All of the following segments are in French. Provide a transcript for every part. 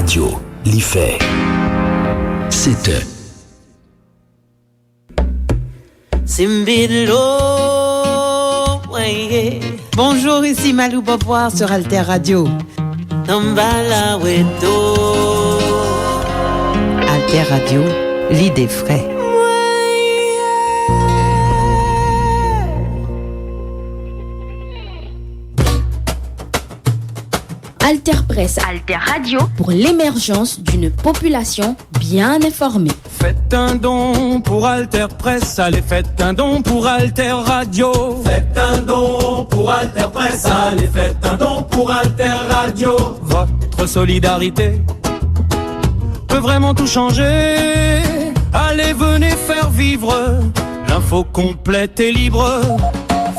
Radio, l'IFE. C'était Bonjour, ici Malou Boboir sur Alter Radio. Alter Radio, l'idée frais. Alter Presse, Alter Radio, pour l'émergence d'une population bien informée. Faites un don pour Alter Presse, allez faites un don pour Alter Radio. Faites un don pour Alter Presse, allez faites un don pour Alter Radio. Votre solidarité peut vraiment tout changer. Allez, venez faire vivre l'info complète et libre.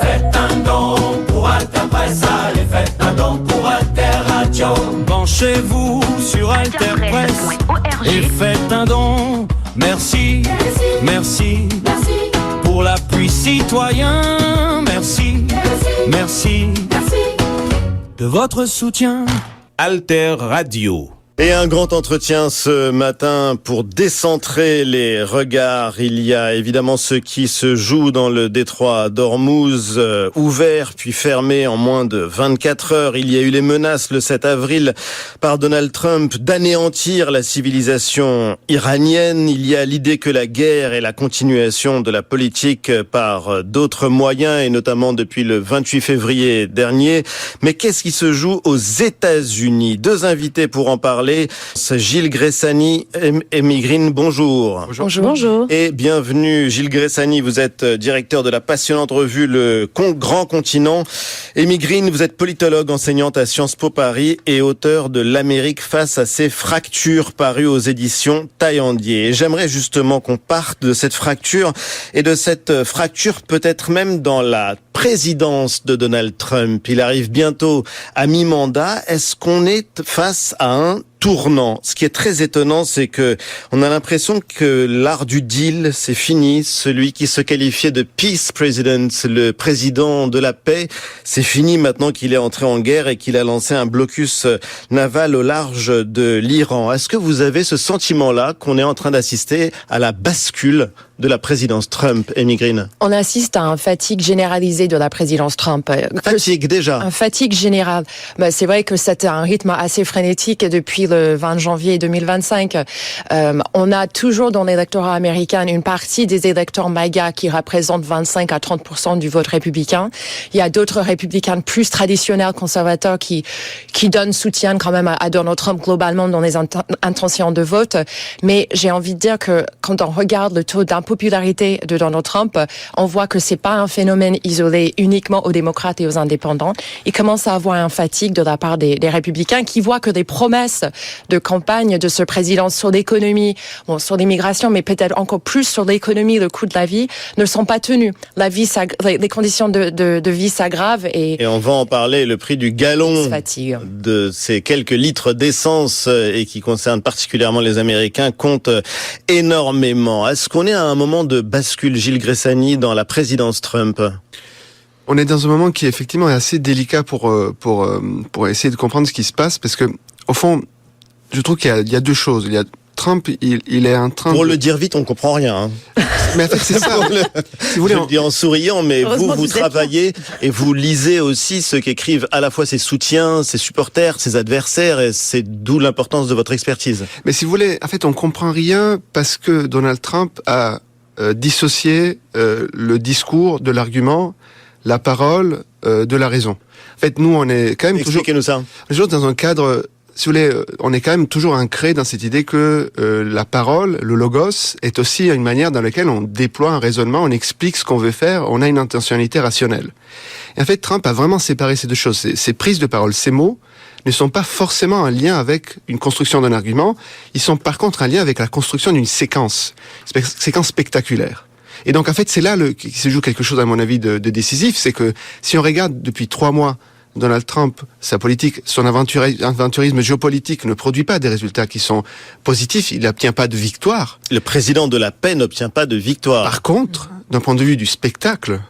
Faites un don pour Alter Presse, allez faites un don pour Alter Radio. Penchez-vous sur Alter Presse et faites un don. Merci, merci, merci pour l'appui citoyen. Merci, merci, merci de votre soutien. Alter Radio. Et un grand entretien ce matin pour décentrer les regards. Il y a évidemment ce qui se joue dans le détroit d'Ormuz, ouvert puis fermé en moins de 24 heures. Il y a eu les menaces le 7 avril par Donald Trump d'anéantir la civilisation iranienne. Il y a l'idée que la guerre est la continuation de la politique par d'autres moyens et notamment depuis le 28 février dernier. Mais qu'est-ce qui se joue aux États-Unis? Deux invités pour en parler. C'est Gilles Gressani, Amy Green, bonjour. Bonjour. Et bienvenue Gilles Gressani, vous êtes directeur de la passionnante revue Le Grand Continent. Amy Green, vous êtes politologue, enseignante à Sciences Po Paris et auteur de L'Amérique face à ses fractures, paru aux éditions Taillandier. Et j'aimerais justement qu'on parte de cette fracture et de cette fracture peut-être même dans la présidence de Donald Trump. Il arrive bientôt à mi-mandat. Est-ce qu'on est face à un tournant? Ce qui est très étonnant, c'est que on a l'impression que l'art du deal, c'est fini. Celui qui se qualifiait de peace president, le président de la paix, c'est fini maintenant qu'il est entré en guerre et qu'il a lancé un blocus naval au large de l'Iran. Est-ce que vous avez ce sentiment-là qu'on est en train d'assister à la bascule de la présidence Trump, Amy Green? On assiste à un fatigue généralisé de la présidence Trump. Fatigue déjà. Un fatigue générale. C'est vrai que c'était un rythme assez frénétique depuis le 20 janvier 2025. On a toujours dans l'électorat américain une partie des électeurs MAGA qui représentent 25 à 30% du vote républicain. Il y a d'autres républicains plus traditionnels, conservateurs, qui donnent soutien quand même à Donald Trump globalement dans les intentions de vote. Mais j'ai envie de dire que quand on regarde le taux d'impopularité de Donald Trump, on voit que c'est pas un phénomène isolé uniquement aux démocrates et aux indépendants. Il commence à avoir un fatigue de la part des républicains qui voient que les promesses de campagne de ce président sur l'économie, sur l'immigration, mais peut-être encore plus sur l'économie, le coût de la vie, ne sont pas tenues. Les conditions de vie s'aggravent et on va en parler. Le prix du gallon de ces quelques litres d'essence et qui concerne particulièrement les Américains compte énormément. Est-ce qu'on est à un moment de bascule, Gilles Gressani, dans la présidence Trump? On est dans un moment qui effectivement est assez délicat pour essayer de comprendre ce qui se passe, parce que au fond, je trouve qu'il y a deux choses. Il y a Trump, il est en train Pour le dire vite, on comprend rien. Hein. Mais en fait, c'est ça. Si vous voulez, je le dis en souriant, mais vous travaillez et vous lisez aussi ce qu'écrivent à la fois ses soutiens, ses supporters, ses adversaires, et c'est d'où l'importance de votre expertise. Mais si vous voulez, en fait, on comprend rien parce que Donald Trump a dissocié le discours de l'argument, la parole de la raison. En fait, nous, on est quand même Expliquez-nous ça. Toujours dans un cadre. Si vous voulez, on est quand même toujours ancré dans cette idée que la parole, le logos, est aussi une manière dans laquelle on déploie un raisonnement, on explique ce qu'on veut faire, on a une intentionnalité rationnelle. Et en fait, Trump a vraiment séparé ces deux choses. Ces prises de parole, ces mots, ne sont pas forcément en lien avec une construction d'un argument, ils sont par contre en lien avec la construction d'une séquence spectaculaire. Et donc en fait, c'est là qu'il se joue quelque chose, à mon avis, de décisif, c'est que si on regarde depuis 3 mois, Donald Trump, sa politique, son aventurisme géopolitique ne produit pas des résultats qui sont positifs, il n'obtient pas de victoire. Le président de la paix n'obtient pas de victoire. Par contre, d'un point de vue du spectacle,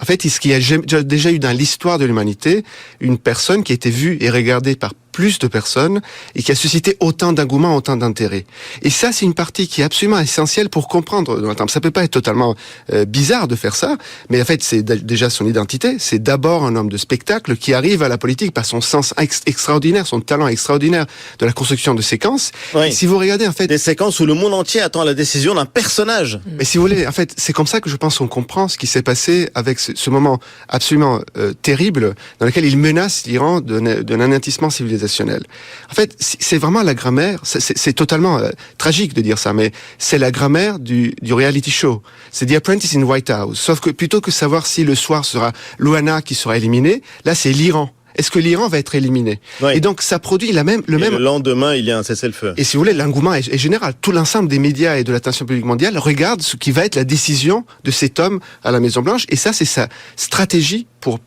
en fait, ce qu'il y a déjà eu dans l'histoire de l'humanité, une personne qui a été vue et regardée par plus de personnes et qui a suscité autant d'engouement, autant d'intérêt. Et ça, c'est une partie qui est absolument essentielle pour comprendre Donald Trump. Ça peut pas être totalement bizarre de faire ça, mais en fait, c'est déjà son identité. C'est d'abord un homme de spectacle qui arrive à la politique par son sens extraordinaire, son talent extraordinaire de la construction de séquences. Oui. Et si vous regardez, en fait... Des séquences où le monde entier attend la décision d'un personnage. Mais si vous voulez, en fait, c'est comme ça que je pense qu'on comprend ce qui s'est passé avec ce moment absolument terrible dans lequel il menace l'Iran d'un anéantissement civilisationnel. En fait, c'est vraiment la grammaire, c'est totalement tragique de dire ça, mais c'est la grammaire du reality show. C'est The Apprentice in White House. Sauf que plutôt que savoir si le soir sera Louana qui sera éliminée, là c'est l'Iran. Est-ce que l'Iran va être éliminé? Oui. Et donc ça produit le lendemain, il y a un cessez-le-feu. Et si vous voulez, l'engouement est général. Tout l'ensemble des médias et de l'attention publique mondiale regarde ce qui va être la décision de cet homme à la Maison-Blanche. Et ça, c'est sa stratégie pour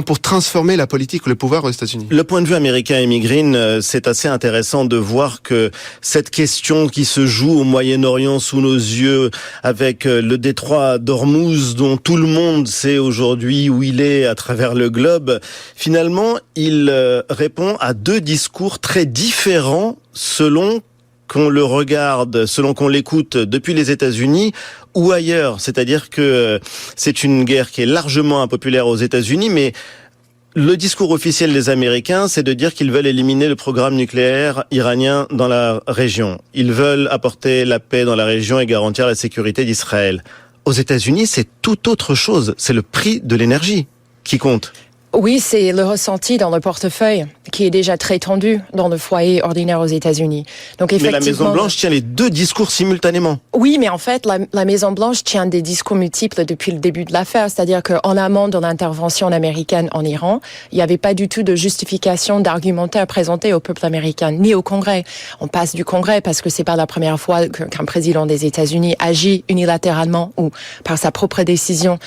pour transformer la politique ou le pouvoir aux États-Unis. Le point de vue américain, Amy Green, c'est assez intéressant de voir que cette question qui se joue au Moyen-Orient sous nos yeux, avec le détroit d'Ormuz, dont tout le monde sait aujourd'hui où il est à travers le globe, finalement, il répond à deux discours très différents selon qu'on le regarde, selon qu'on l'écoute depuis les États-Unis ou ailleurs. C'est-à-dire que c'est une guerre qui est largement impopulaire aux États-Unis, mais le discours officiel des Américains, c'est de dire qu'ils veulent éliminer le programme nucléaire iranien dans la région. Ils veulent apporter la paix dans la région et garantir la sécurité d'Israël. Aux États-Unis, c'est tout autre chose. C'est le prix de l'énergie qui compte. Oui, c'est le ressenti dans le portefeuille qui est déjà très tendu dans le foyer ordinaire aux États-Unis. Donc effectivement, mais la Maison-Blanche tient les deux discours simultanément. Oui, mais en fait, la Maison-Blanche tient des discours multiples depuis le début de l'affaire. C'est-à-dire qu'en amont de l'intervention américaine en Iran, il n'y avait pas du tout de justification d'argumentaire présenté au peuple américain, ni au Congrès. On passe du Congrès parce que c'est pas la première fois qu'un président des États-Unis agit unilatéralement ou par sa propre décision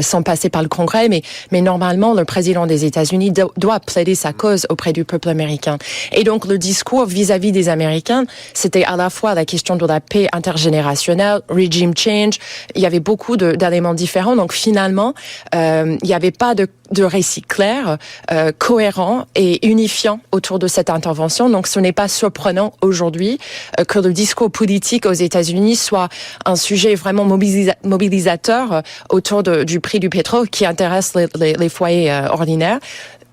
sans passer par le Congrès. Mais normalement, le président des États-Unis doit plaider sa cause auprès du peuple américain. Et donc, le discours vis-à-vis des Américains, c'était à la fois la question de la paix intergénérationnelle, regime change. Il y avait beaucoup d'éléments différents. Donc, finalement, il n'y avait pas de récit clair, cohérent et unifiant autour de cette intervention. Donc, ce n'est pas surprenant aujourd'hui que le discours politique aux États-Unis soit un sujet vraiment mobilisateur autour du prix du pétrole qui intéresse les foyers ordinaires.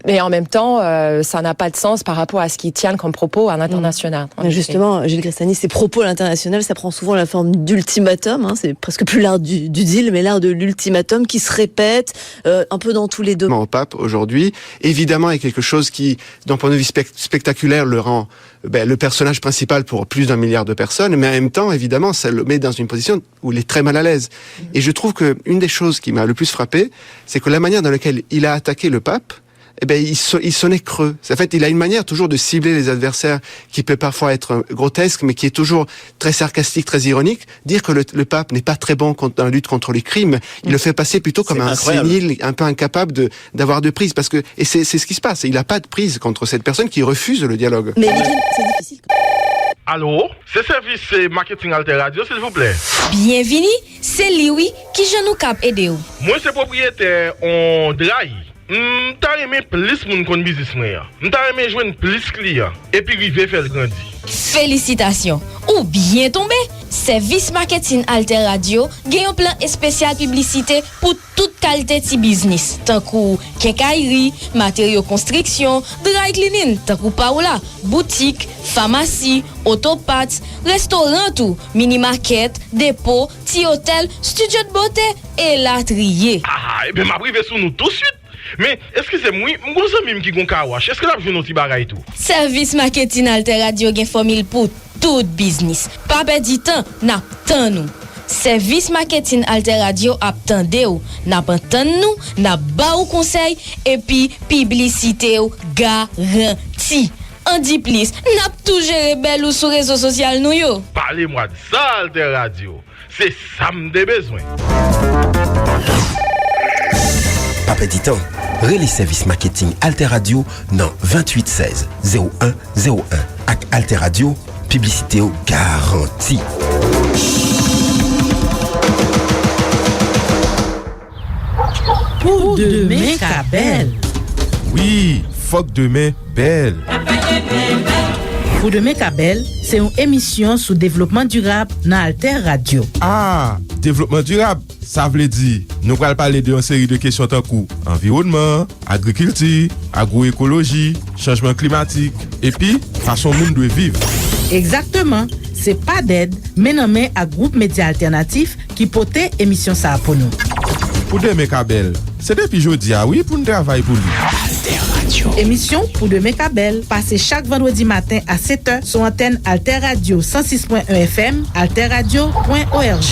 Mais en même temps, ça n'a pas de sens par rapport à ce qu'ils tiennent comme propos à l'international. Justement, Gilles Gressani, ces propos à l'international, ça prend souvent la forme d'ultimatum. C'est presque plus l'art du deal, mais l'art de l'ultimatum qui se répète un peu dans tous les domaines. Au pape aujourd'hui, évidemment, est quelque chose qui, d'un point de vue spectaculaire, le rend le personnage principal pour plus d'1 milliard de personnes, mais en même temps, évidemment, ça le met dans une position où il est très mal à l'aise. Et je trouve que une des choses qui m'a le plus frappé, c'est que la manière dans laquelle il a attaqué le pape, il sonnait creux. En fait, il a une manière toujours de cibler les adversaires qui peut parfois être grotesque, mais qui est toujours très sarcastique, très ironique. Dire que le pape n'est pas très bon dans la lutte contre les crimes, il le fait passer plutôt comme un sénile, un peu incapable d'avoir de prise. Parce que, et c'est ce qui se passe. Il n'a pas de prise contre cette personne qui refuse le dialogue. Mais c'est difficile. Allô, c'est service marketing Alter Radio, s'il vous plaît. Bienvenue, c'est Liwi qui je nous cap aider. Moi, c'est propriétaire en Drahi. M'ta aimé plus moun kon business moi. M'ta aimé joindre plus clients et puis river faire grandir. Félicitations. Ou bien tombé. Service marketing Alter Radio gagne un plan spécial publicité pour toute qualité de business. Tant que quincaillerie, matériaux construction, dry cleaning, tant que paola, boutique, pharmacie, autoparts, restaurant tout, mini market, dépôt, petit hôtel, studio de beauté et latrier. Et bien m'a privé sous nous tout de suite. Mais est-ce que c'est moi, mon ami qui gon kawash? Est-ce que là je n'oti bagay tout? Service marketing Alter Radio gen formule pour tout business. Pas perdre temps, n'a tant nous. Service marketing Alter Radio ap tande ou, n'a pas tant nous, n'a ba ou conseil et puis publicité ou garanti. En dit plus, n'a tout géré belle ou sur réseaux sociaux nous yo. Parlez-moi de ça Alter Radio. C'est ça m'de besoin. Pas petit temps. Relais service marketing Alter Radio dans 28 16 01 01 ak Alter Radio, publicité au garantie. Pour demain, Cabelle. Oui, Fok Demain Belle. Pou Demain ka Belle, c'est une émission sur développement durable dans Alter Radio. Ah, développement durable, ça veut dire, nous allons parler d'une série de questions tant que environnement, agriculture, agroécologie, changement climatique, et puis, façon monde de vivre. Exactement. C'est pas d'aide, mais nommé à groupe média alternatif qui pote émission ça pour nous. Pou Demain ka Belle, c'est depuis jeudi, oui, pour nous travailler pour lui. Alter Radio. Émission Pou Demain ka Belle, passez chaque vendredi matin à 7h sur antenne Alter Radio 106.1 FM, alterradio.org.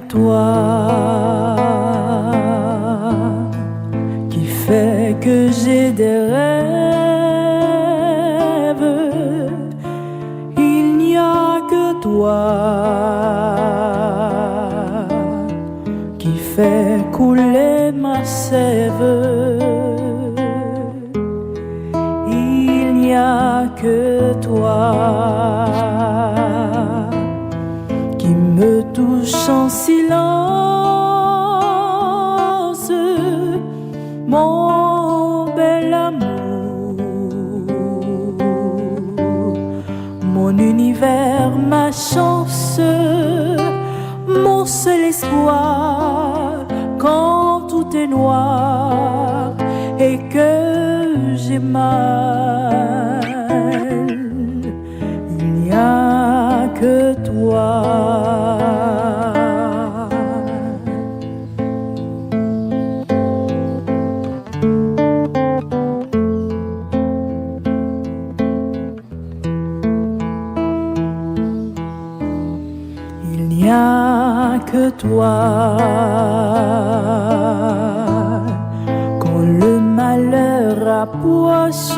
Toi qui fait que j'ai des rêves, il n'y a que toi qui fait couler ma sève, il n'y a que toi qui me touche en silence, mon bel amour, mon univers, ma chance, mon seul espoir quand tout est noir et que j'ai mal. Il n'y a que toi. Il n'y a que toi. Quand le malheur approche,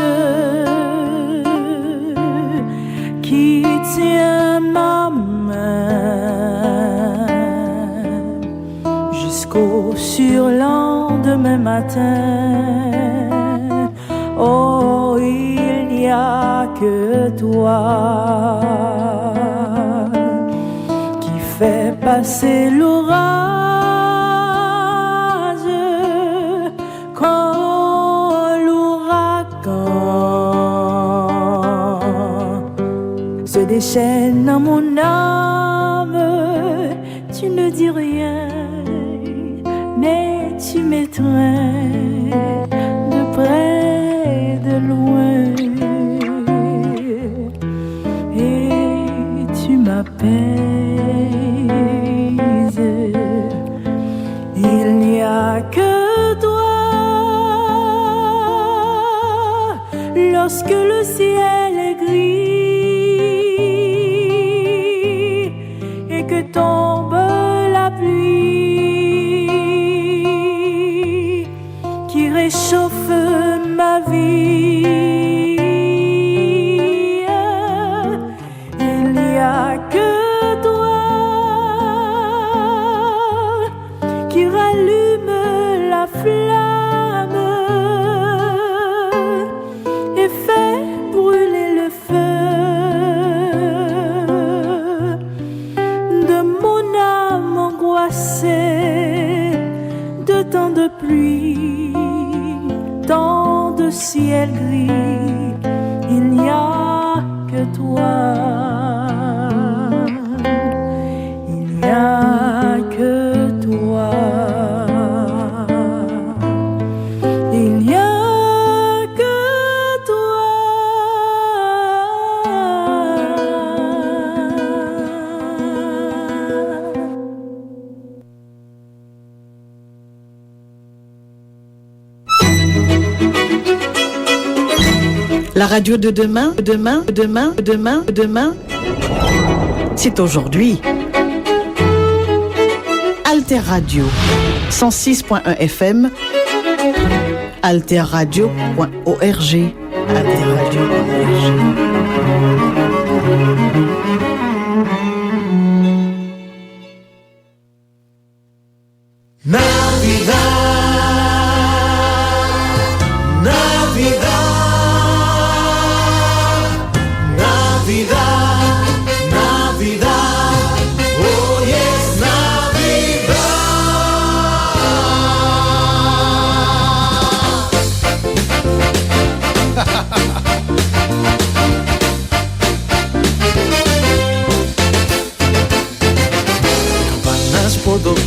qui tient ma main jusqu'au surlendemain matin. Oh, il n'y a que toi qui fait passer l'orage quand l'ouragan se déchaîne dans mon âme. Tu ne dis rien, mais tu m'étreins de près, de loin, et tu m'apaises. Il n'y a que toi lorsque le ciel est gris et que tombe la pluie qui réchauffe ma vie. Il n'y a que toi qui rallume la flamme et fait brûler le feu de mon âme angoissée, de tant de pluie, tant de ciel gris. Il n'y a que toi. Il n'y a que toi. Il n'y a que toi. La radio de demain, demain, c'est aujourd'hui. Alter Radio, 106.1 FM, alterradio.org, alterradio.org.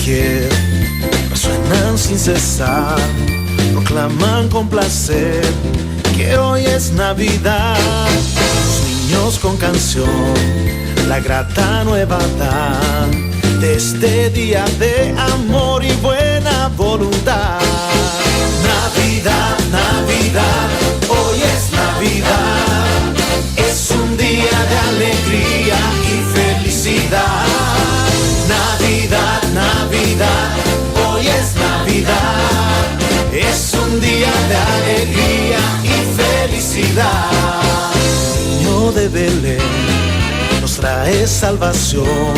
doquier resuenan sin cesar, proclaman con placer que hoy es Navidad. Los niños con canción la grata nueva dan de este día de amor y buena voluntad. Navidad, Navidad, hoy es Navidad, es un día de alegría y felicidad. Navidad, Navidad, hoy es Navidad, es un día de alegría y felicidad. Niño de Belén nos trae salvación,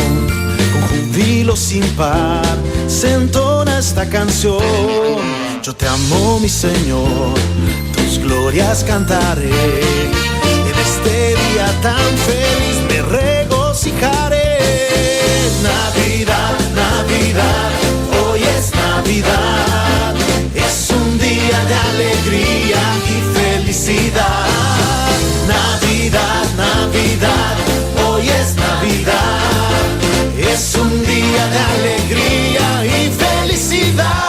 con júbilo sin par se entona esta canción. Yo te amo, mi Señor, tus glorias cantaré, en este día tan feliz me regocijaré. Navidad, Navidad, hoy es Navidad, es un día de alegría y felicidad. Navidad, Navidad, hoy es Navidad, es un día de alegría y felicidad.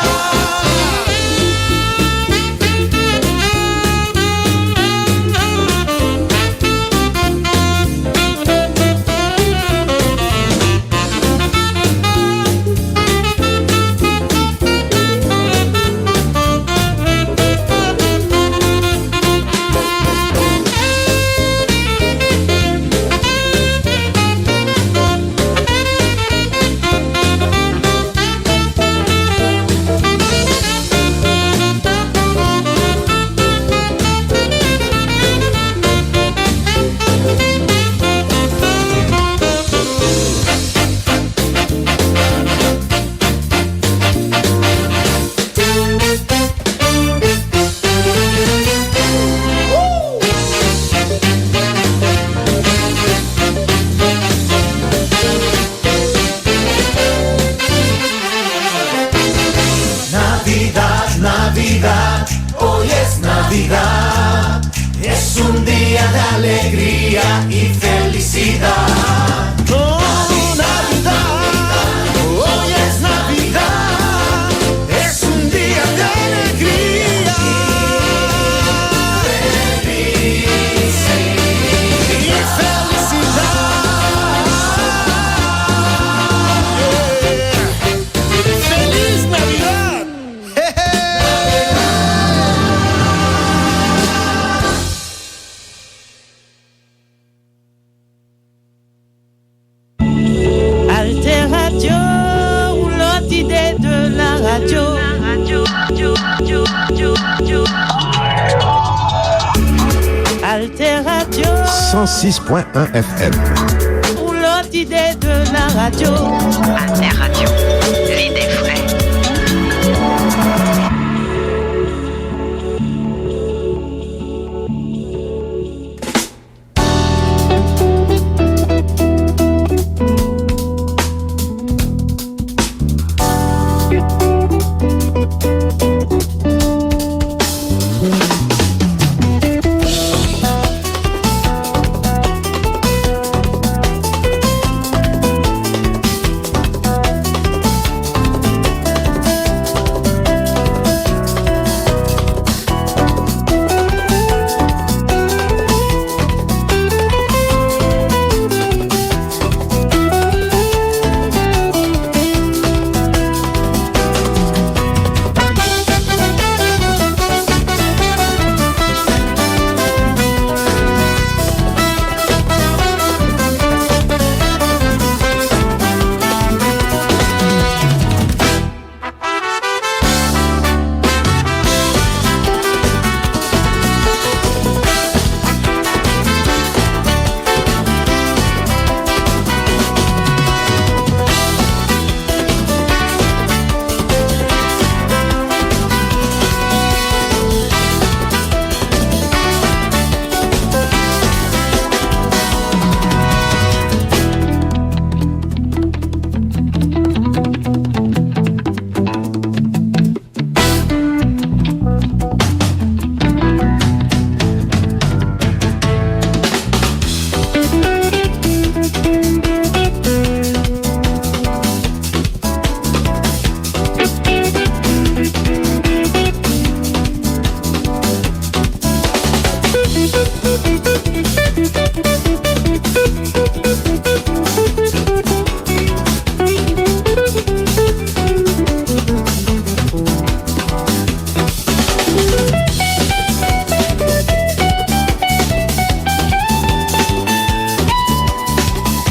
Navidad, hoy es Navidad, es un día de alegría y felicidad. Oh, Navidad, hoy es Navidad, es un día de alegría y felicidad. ¡Feliz Navidad! Alter Radio, l'autre idée de la radio. Alter Radio 106.1 FM. L'autre idée de la radio. Alter Radio, l'idée vraie.